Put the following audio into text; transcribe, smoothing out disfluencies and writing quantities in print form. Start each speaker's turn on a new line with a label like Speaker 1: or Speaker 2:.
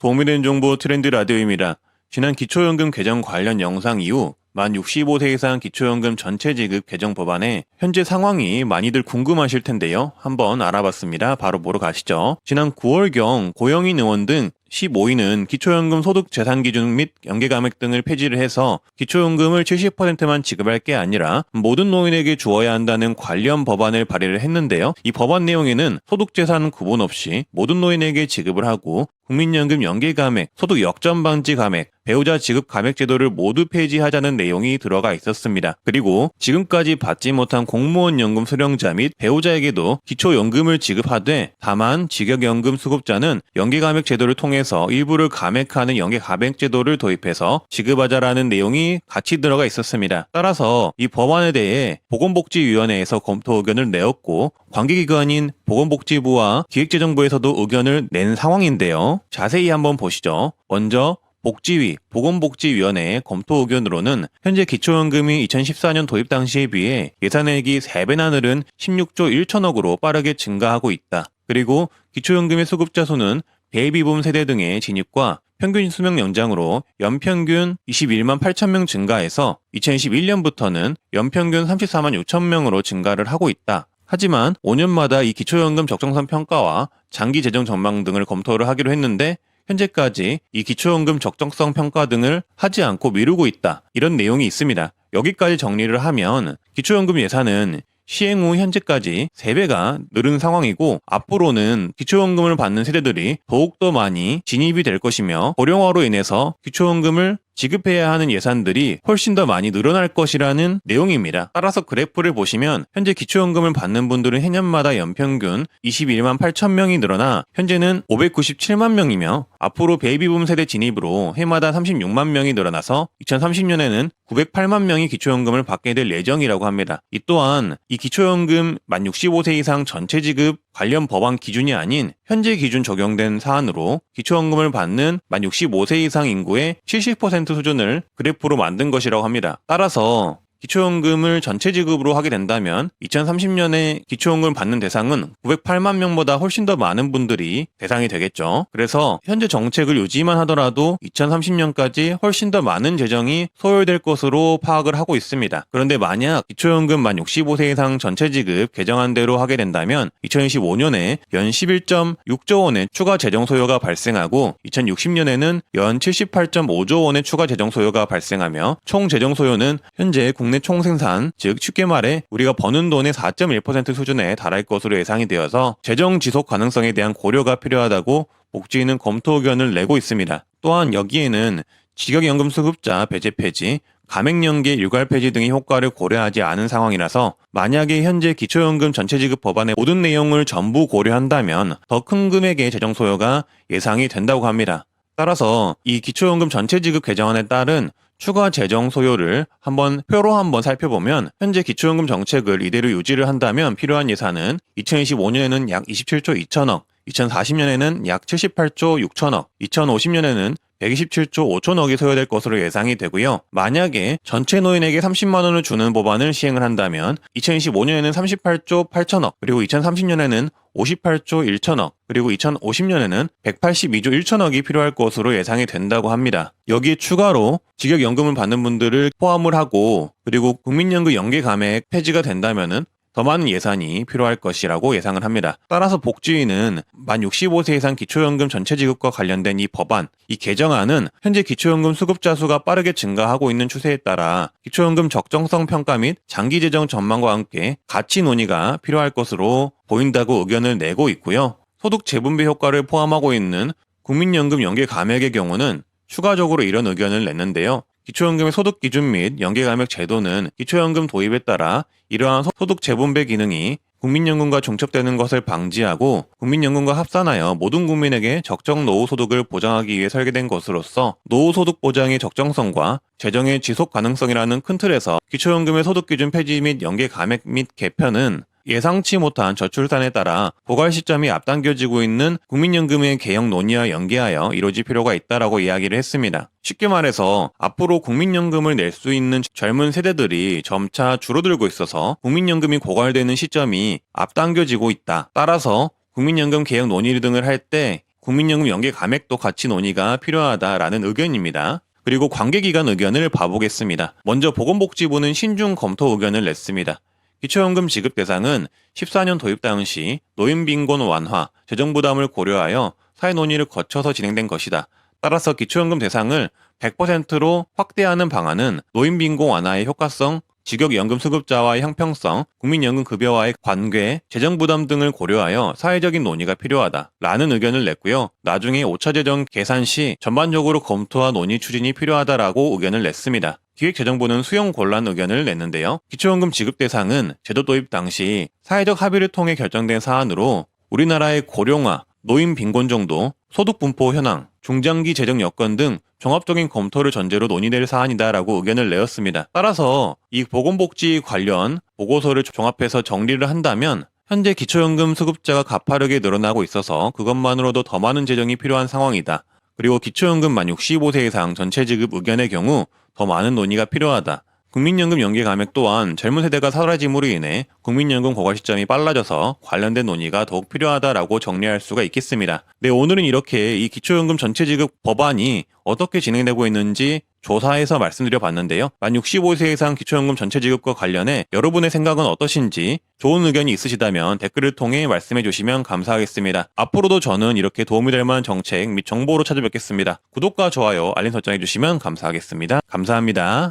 Speaker 1: 도움이 되는 정보 트렌드 라디오입니다. 지난 기초연금 개정 관련 영상 이후 만 65세 이상 기초연금 전체 지급 개정 법안의 현재 상황이 많이들 궁금하실 텐데요. 한번 알아봤습니다. 바로 보러 가시죠. 지난 9월경 고영인 의원 등 15인은 기초연금 소득 재산 기준 및 연계 감액 등을 폐지를 해서 기초연금을 70%만 지급할 게 아니라 모든 노인에게 주어야 한다는 관련 법안을 발의를 했는데요. 이 법안 내용에는 소득 재산 구분 없이 모든 노인에게 지급을 하고 국민연금 연계 감액, 소득 역전 방지 감액, 배우자 지급 감액 제도를 모두 폐지하자는 내용이 들어가 있었습니다. 그리고 지금까지 받지 못한 공무원 연금 수령자 및 배우자에게도 기초연금을 지급하되 다만 직역연금 수급자는 연계 감액 제도를 통해서 일부를 감액하는 연계 감액 제도를 도입해서 지급하자라는 내용이 같이 들어가 있었습니다. 따라서 이 법안에 대해 보건복지위원회에서 검토 의견을 내었고 관계기관인 보건복지부와 기획재정부에서도 의견을 낸 상황인데요. 자세히 한번 보시죠. 먼저 복지위, 보건복지위원회의 검토 의견으로는 현재 기초연금이 2014년 도입 당시에 비해 예산액이 3배나 늘은 16조 1천억으로 빠르게 증가하고 있다. 그리고 기초연금의 수급자 수는 베이비붐 세대 등의 진입과 평균 수명 연장으로 연평균 21만 8천 명 증가해서 2021년부터는 연평균 34만 6천 명으로 증가를 하고 있다. 하지만 5년마다 이 기초연금 적정성 평가와 장기 재정 전망 등을 검토를 하기로 했는데 현재까지 이 기초연금 적정성 평가 등을 하지 않고 미루고 있다. 이런 내용이 있습니다. 여기까지 정리를 하면 기초연금 예산은 시행 후 현재까지 3배가 늘은 상황이고 앞으로는 기초연금을 받는 세대들이 더욱더 많이 진입이 될 것이며 고령화로 인해서 기초연금을 지급해야 하는 예산들이 훨씬 더 많이 늘어날 것이라는 내용입니다. 따라서 그래프를 보시면 현재 기초연금을 받는 분들은 해년마다 연평균 21만 8천 명이 늘어나 현재는 597만 명이며 앞으로 베이비붐 세대 진입으로 해마다 36만 명이 늘어나서 2030년에는 908만 명이 기초연금을 받게 될 예정이라고 합니다. 이 또한 이 기초연금 만 65세 이상 전체 지급 관련 법안 기준이 아닌 현재 기준 적용된 사안으로 기초연금을 받는 만 65세 이상 인구의 70% 수준을 그래프로 만든 것이라고 합니다. 따라서 기초연금을 전체 지급으로 하게 된다면 2030년에 기초연금을 받는 대상은 908만 명보다 훨씬 더 많은 분들이 대상이 되겠죠. 그래서 현재 정책을 유지만 하더라도 2030년까지 훨씬 더 많은 재정이 소요될 것으로 파악을 하고 있습니다. 그런데 만약 기초연금 만 65세 이상 전체 지급 개정안 대로 하게 된다면 2025년에 연 11.6조 원의 추가 재정 소요가 발생하고 2060년에는 연 78.5조 원의 추가 재정 소요가 발생하며 총 재정 소요는 현재 국내 총생산, 즉 쉽게 말해 우리가 버는 돈의 4.1% 수준에 달할 것으로 예상이 되어서 재정 지속 가능성에 대한 고려가 필요하다고 복지위는 검토 의견을 내고 있습니다. 또한 여기에는 직역연금 수급자 배제 폐지, 감액연계 일괄 폐지 등의 효과를 고려하지 않은 상황이라서 만약에 현재 기초연금 전체 지급 법안의 모든 내용을 전부 고려한다면 더 큰 금액의 재정 소요가 예상이 된다고 합니다. 따라서 이 기초연금 전체 지급 개정안에 따른 추가 재정 소요를 표로 한번 살펴보면 현재 기초연금 정책을 이대로 유지를 한다면 필요한 예산은 2025년에는 약 27조 2천억, 2040년에는 약 78조 6천억, 2050년에는 127조 5천억이 소요될 것으로 예상이 되고요. 만약에 전체 노인에게 30만 원을 주는 법안을 시행을 한다면 2025년에는 38조 8천억, 그리고 2030년에는 58조 1천억, 그리고 2050년에는 182조 1천억이 필요할 것으로 예상이 된다고 합니다. 여기에 추가로 직역연금을 받는 분들을 포함을 하고 그리고 국민연금 연계 감액 폐지가 된다면은 더 많은 예산이 필요할 것이라고 예상을 합니다. 따라서 복지위는 만 65세 이상 기초연금 전체 지급과 관련된 이 법안, 이 개정안은 현재 기초연금 수급자 수가 빠르게 증가하고 있는 추세에 따라 기초연금 적정성 평가 및 장기 재정 전망과 함께 같이 논의가 필요할 것으로 보인다고 의견을 내고 있고요. 소득 재분배 효과를 포함하고 있는 국민연금 연계 감액의 경우는 추가적으로 이런 의견을 냈는데요. 기초연금의 소득 기준 및 연계 감액 제도는 기초연금 도입에 따라 이러한 소득 재분배 기능이 국민연금과 중첩되는 것을 방지하고 국민연금과 합산하여 모든 국민에게 적정 노후소득을 보장하기 위해 설계된 것으로서 노후소득 보장의 적정성과 재정의 지속 가능성이라는 큰 틀에서 기초연금의 소득 기준 폐지 및 연계 감액 및 개편은 예상치 못한 저출산에 따라 고갈 시점이 앞당겨지고 있는 국민연금의 개혁 논의와 연계하여 이루어질 필요가 있다라고 이야기를 했습니다. 쉽게 말해서 앞으로 국민연금을 낼 수 있는 젊은 세대들이 점차 줄어들고 있어서 국민연금이 고갈되는 시점이 앞당겨지고 있다. 따라서 국민연금 개혁 논의 등을 할 때 국민연금 연계 감액도 같이 논의가 필요하다라는 의견입니다. 그리고 관계기관 의견을 봐보겠습니다. 먼저 보건복지부는 신중 검토 의견을 냈습니다. 기초연금 지급 대상은 14년 도입 당시 노인빈곤 완화, 재정부담을 고려하여 사회 논의를 거쳐서 진행된 것이다. 따라서 기초연금 대상을 100%로 확대하는 방안은 노인빈곤 완화의 효과성, 직역연금 수급자와의 형평성, 국민연금 급여와의 관계, 재정부담 등을 고려하여 사회적인 논의가 필요하다 라는 의견을 냈고요. 나중에 5차 재정 계산 시 전반적으로 검토와 논의 추진이 필요하다라고 의견을 냈습니다. 기획재정부는 수용 곤란 의견을 냈는데요. 기초연금 지급 대상은 제도 도입 당시 사회적 합의를 통해 결정된 사안으로 우리나라의 고령화, 노인 빈곤 정도, 소득 분포 현황, 중장기 재정 여건 등 종합적인 검토를 전제로 논의될 사안이다라고 의견을 내었습니다. 따라서 이 보건복지 관련 보고서를 종합해서 정리를 한다면 현재 기초연금 수급자가 가파르게 늘어나고 있어서 그것만으로도 더 많은 재정이 필요한 상황이다. 그리고 기초연금 만 65세 이상 전체 지급 의견의 경우 더 많은 논의가 필요하다. 국민연금 연계 감액 또한 젊은 세대가 사라짐으로 인해 국민연금 고갈 시점이 빨라져서 관련된 논의가 더욱 필요하다라고 정리할 수가 있겠습니다. 네, 오늘은 이렇게 이 기초연금 전체 지급 법안이 어떻게 진행되고 있는지 조사해서 말씀드려 봤는데요. 만 65세 이상 기초연금 전체 지급과 관련해 여러분의 생각은 어떠신지 좋은 의견이 있으시다면 댓글을 통해 말씀해 주시면 감사하겠습니다. 앞으로도 저는 이렇게 도움이 될 만한 정책 및 정보로 찾아뵙겠습니다. 구독과 좋아요, 알림 설정해 주시면 감사하겠습니다. 감사합니다.